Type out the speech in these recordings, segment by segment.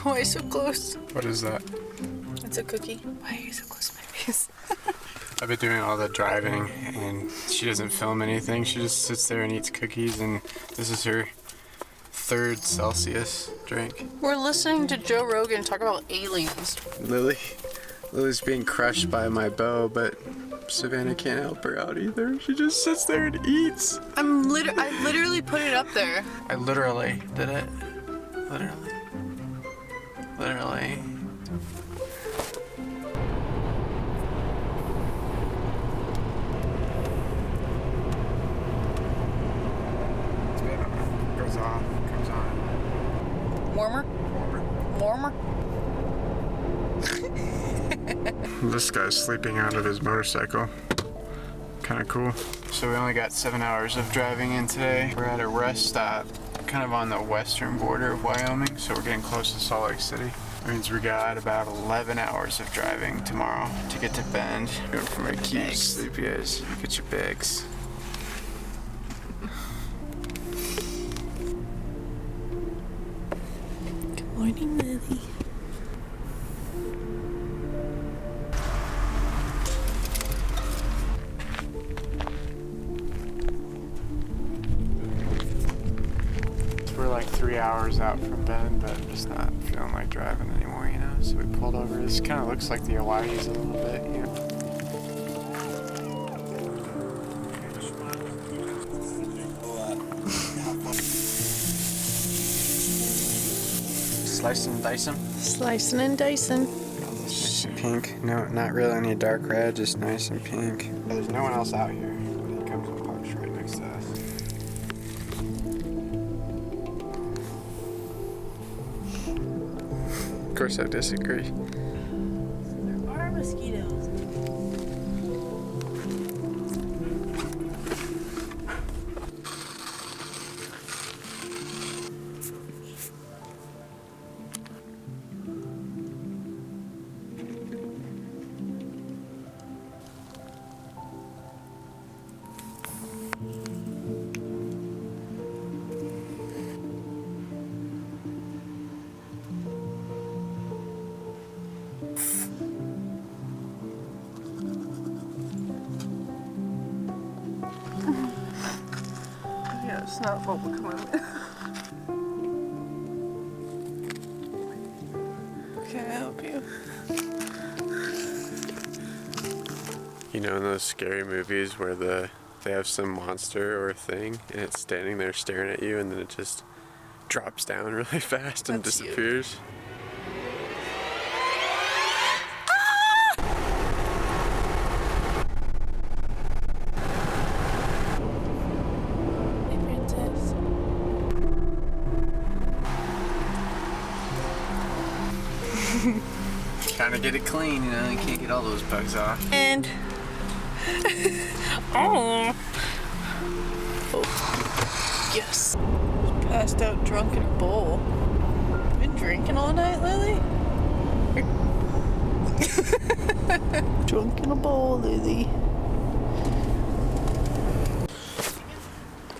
Why are you so close? What is that? It's a cookie. Why are you so close to my face? I've been doing all the driving and she doesn't film anything. She just sits there and eats cookies, and this is her 3rd Celsius drink. We're listening to Joe Rogan talk about aliens. Lily's being crushed by my bow, but Savannah can't help her out either. She just sits there and eats. I literally put it up there. I literally did it. Literally. Goes off, comes on. Warmer? This guy's sleeping out of his motorcycle. Kind of cool. So we only got 7 hours of driving in today. We're at a rest stop, kind of on the western border of Wyoming, so we're getting close to Salt Lake City. That means we got about 11 hours of driving tomorrow to get to Bend. Going for my cute sleepy eyes. Look at your bags. Good morning, Lily. We're like 3 hours out from Bend, but just not feeling like driving anymore, you know? So we pulled over. This kind of looks like the Hawaii's a little bit, you know? Slicing and dicing. Slicing and dicing. Nice and pink. No, not really any dark red, just nice and pink. There's no one else out here. He comes and parks right next to us. Of course I disagree. There are mosquitoes. Yeah, it's not bubble coming. Can I help you? You know, in those scary movies where they have some monster or thing and it's standing there staring at you and then it just drops down really fast and That's you. disappears? Hey, princess. Trying to get it clean, you know, you can't get all those bugs off. And oh, yes. Passed out drunk in a bowl. Been drinking all night, Lily? Drunk in a bowl, Lily.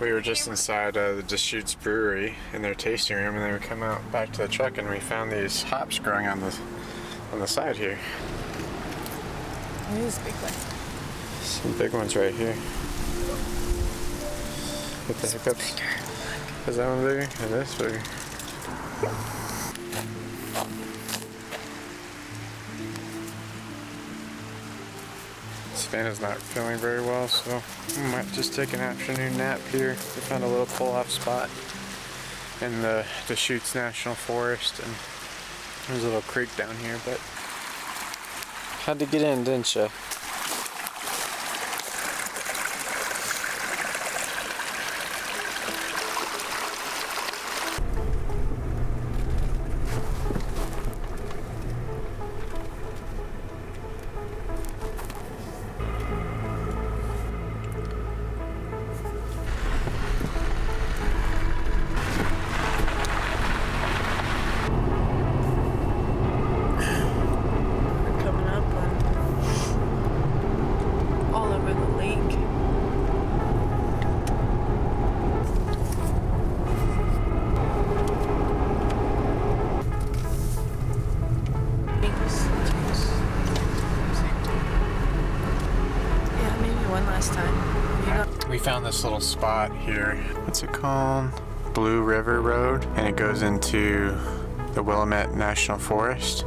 We were just inside the Deschutes Brewery in their tasting room, and then we come out back to the truck and we found these hops growing on the side here. It is a big one. Some big ones right here. With the hiccups. Is that one bigger? Or this bigger? Savannah's not feeling very well, so we might just take an afternoon nap here. We found a little pull-off spot in the Deschutes National Forest, and there's a little creek down here, but had to get in, didn't you? found this little spot here. What's it called? Blue River Road, and it goes into the Willamette National Forest.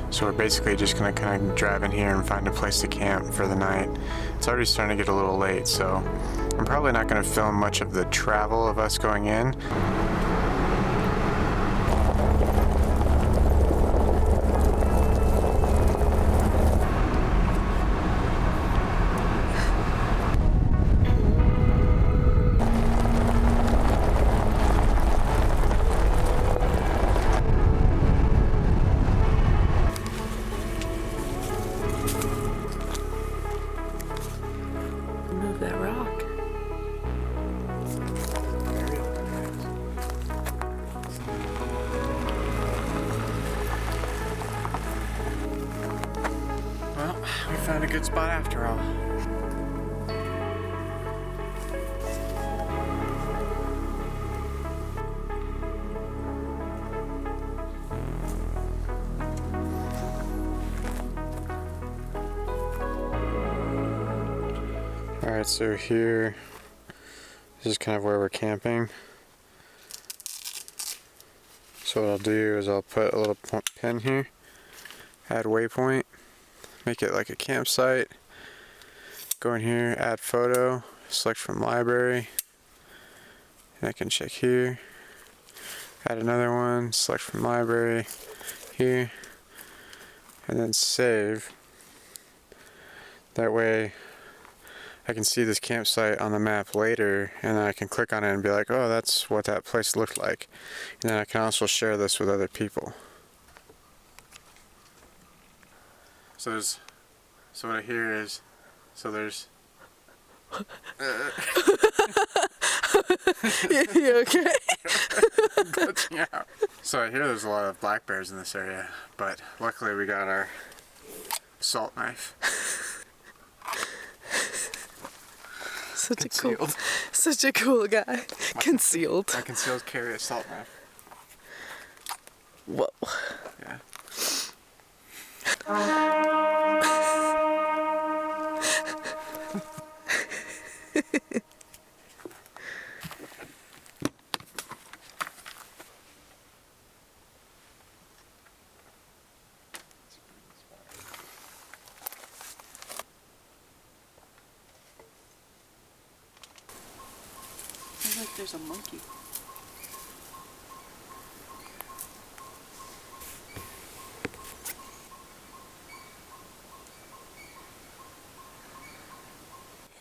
So we're basically just gonna kind of drive in here and find a place to camp for the night. It's already starting to get a little late, so I'm probably not gonna film much of the travel of us going in. Move that rock. Well, we found a good spot after all. Alright, so here, this is kind of where we're camping. So what I'll do is I'll put a little pin here, add waypoint, make it like a campsite. Go in here, add photo, select from library, and I can check here. Add another one, select from library, here, and then save. That way I can see this campsite on the map later, and then I can click on it and be like, oh, that's what that place looked like. And then I can also share this with other people. So what I hear is, there's You okay? glitching out. So I hear there's a lot of black bears in this area, but luckily we got our assault knife. Such a cool guy. Concealed. My concealed carry assault knife. Whoa. Yeah. Sounds like there's a monkey.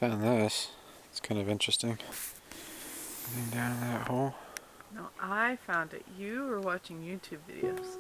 Found this. It's kind of interesting. Anything down in that hole? No, I found it. You were watching YouTube videos.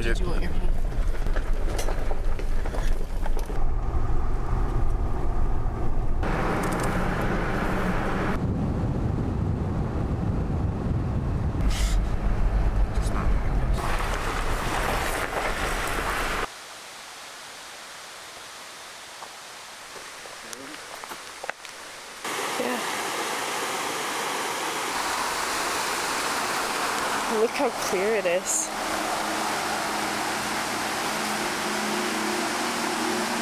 get. Do you want your hand? Yeah. Look how clear it is.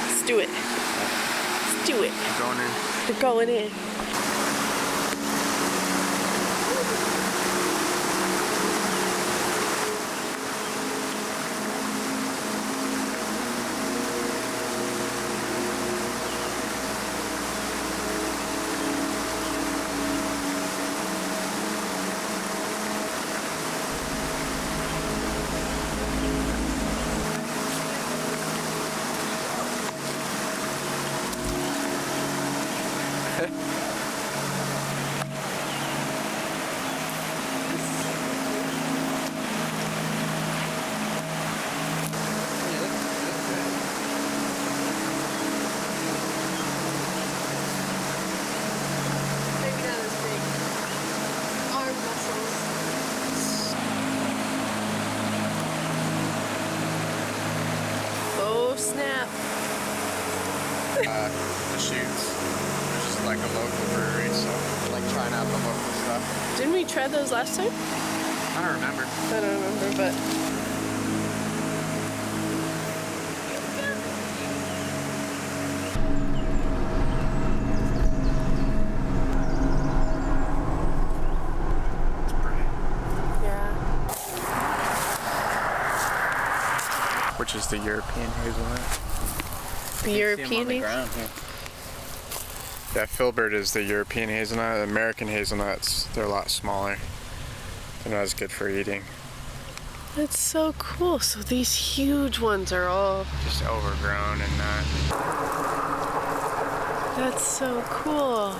Let's do it. Let's do it. Going in. We're going in. Snap. The Shoots, which is like a local brewery, so like trying out the local stuff. Didn't we try those last time? I don't remember. I don't remember, but It's pretty. yeah. Which is the European hazelnut. The European. Yeah, Filbert is the European hazelnut. American hazelnuts, they're a lot smaller. They're not as good for eating. That's so cool. So these huge ones are all. Just overgrown and not. That's so cool.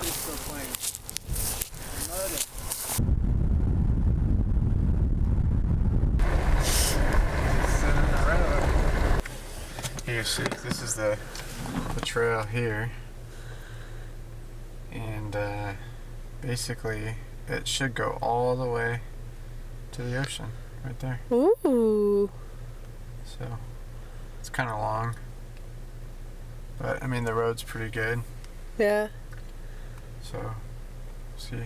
Here, see, this is the trail here. And basically, it should go all the way to the ocean, right there. Ooh. So, it's kind of long. But, I mean, the road's pretty good. Yeah. So, see.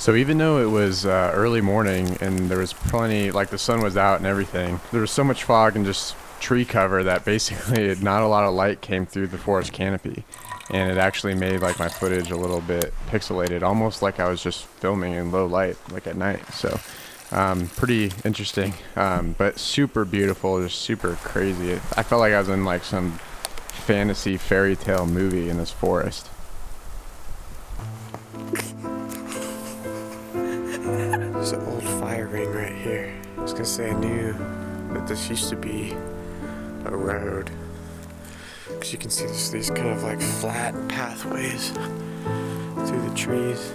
So even though it was early morning and there was plenty, like the sun was out and everything, there was so much fog and just tree cover that basically not a lot of light came through the forest canopy. And it actually made like my footage a little bit pixelated, almost like I was just filming in low light, like at night. So pretty interesting, but super beautiful, just super crazy. I felt like I was in like some fantasy fairy tale movie in this forest. There's an old fire ring right here. I was gonna say I knew that this used to be a road, because you can see there's these kind of like flat pathways through the trees.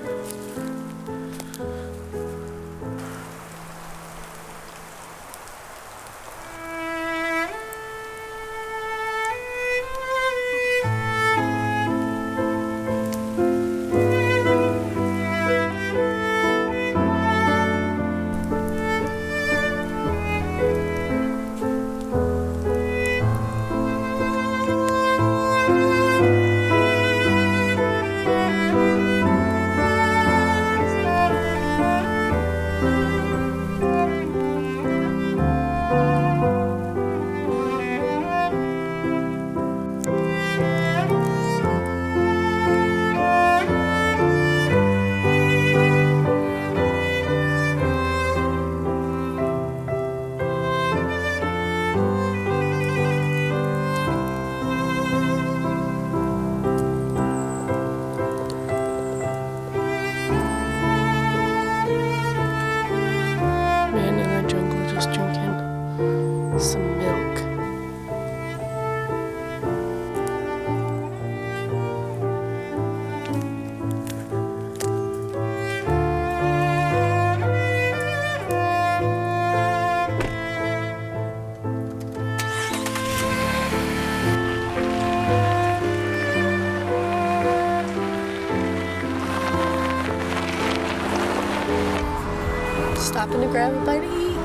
Stopping to grab a bite to eat?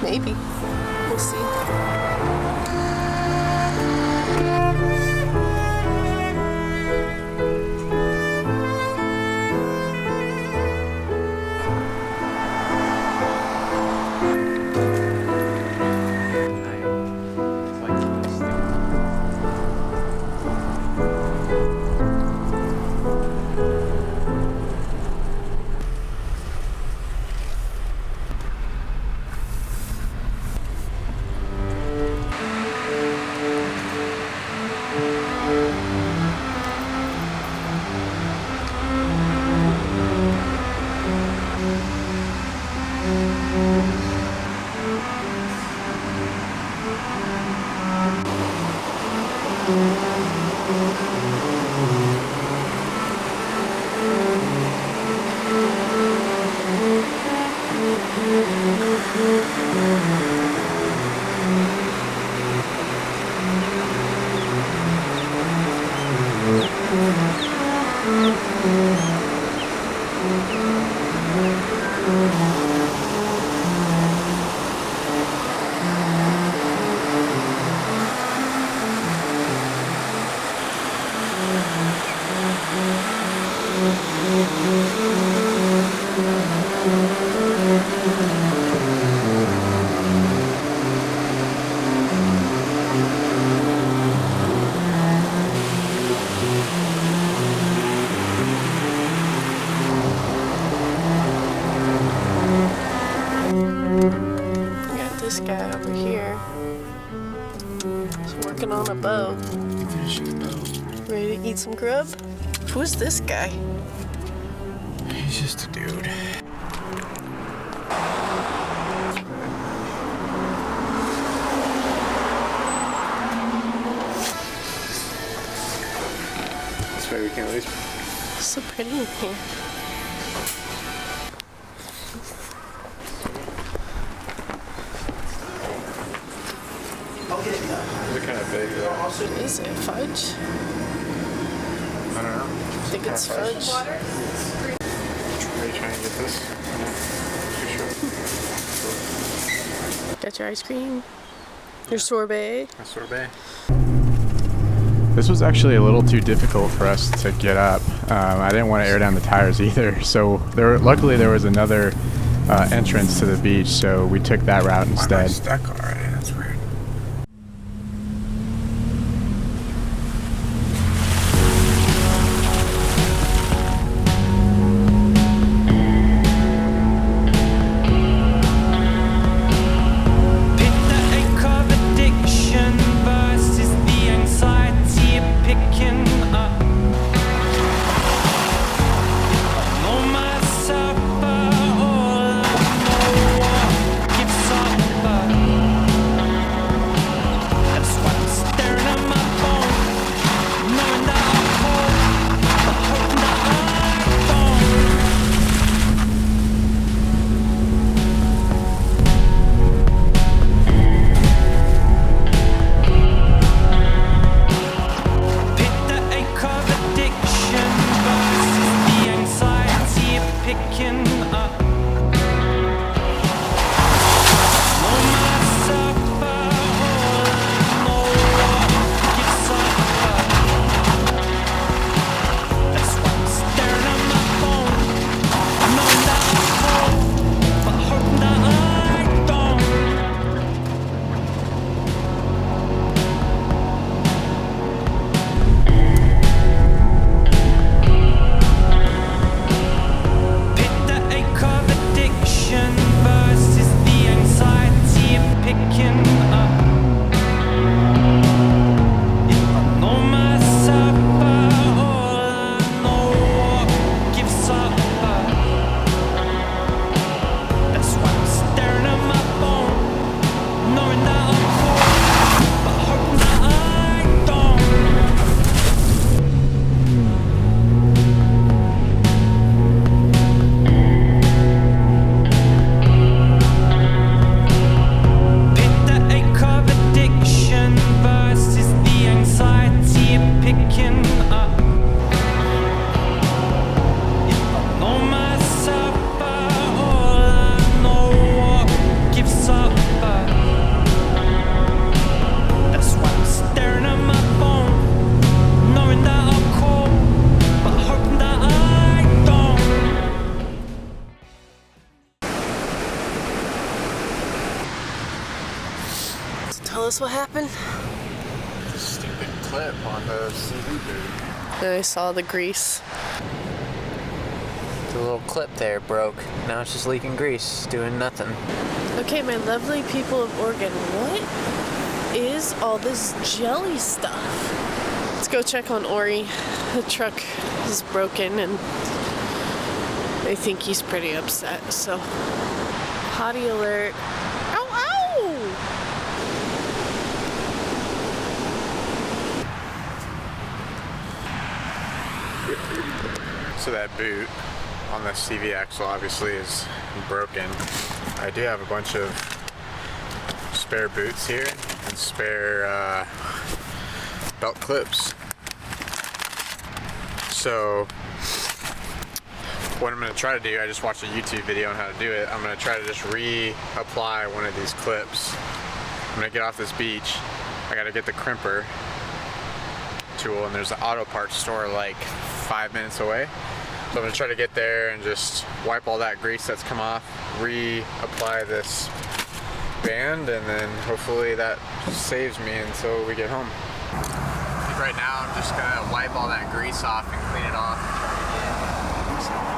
Maybe. We'll see. This guy over here is working on a bow. Ready to eat some grub? Who's this guy? He's just a dude. This way we can at least. It's so pretty in here. They're kind of big though. Is it fudge? I don't know. I think it's fudge. Are you trying to get this? Too sure. Got your ice cream? Your sorbet? A sorbet. This was actually a little too difficult for us to get up. I didn't want to air down the tires either, so luckily there was another entrance to the beach, so we took that route instead. Why am I stuck already? That's weird. Tell us what happened. The stupid clip on the CD boot. Then I saw the grease. The little clip there broke. Now it's just leaking grease, doing nothing. Okay, my lovely people of Oregon, what is all this jelly stuff? Let's go check on Orrin. The truck is broken and I think he's pretty upset, so potty alert. Ow, ow! So that boot on the CV axle obviously is broken. I do have a bunch of spare boots here and spare belt clips. So what I'm going to try to do, I just watched a YouTube video on how to do it. I'm going to try to just reapply one of these clips. I'm going to get off this beach. I got to get the crimper tool, and there's an auto parts store like 5 minutes away. So I'm going to try to get there and just wipe all that grease that's come off, reapply this band, and then hopefully that saves me until we get home. Right now I'm just going to wipe all that grease off and clean it off and try to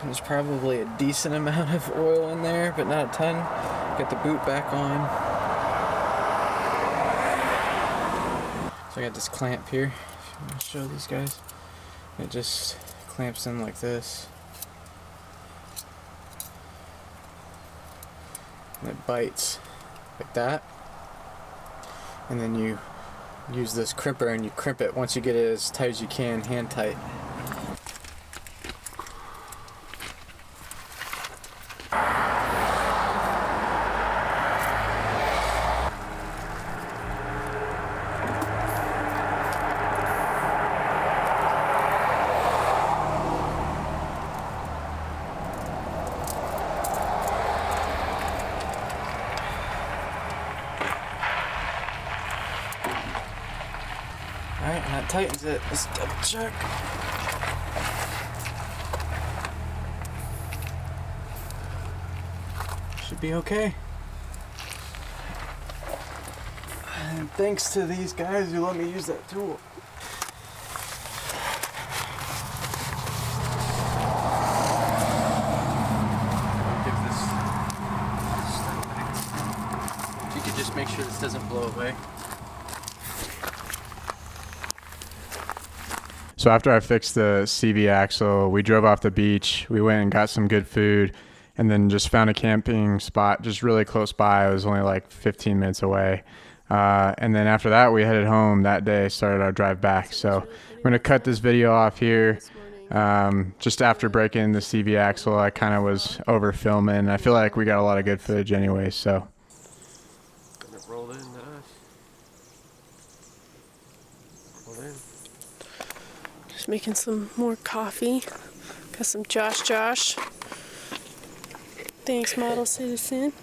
There's probably a decent amount of oil in there, but not a ton. Get the boot back on. So I got this clamp here, if you want to show these guys. It just clamps in like this. and it bites like that. And then you use this crimper and you crimp it once you get it as tight as you can, hand tight. Alright, and that tightens it. Let's double check. Should be okay. And thanks to these guys who let me use that tool. If you could just make sure this doesn't blow away. So after I fixed the CV axle, we drove off the beach. We went and got some good food and then just found a camping spot just really close by. It was only like 15 minutes away. And then after that, we headed home that day, started our drive back. So we're going to cut this video off here. Just after breaking the CV axle, I kind of was over filming. I feel like we got a lot of good footage anyway, so. And it rolled into us. Rolled in. Just making some more coffee. Got some Josh. Thanks, model citizen.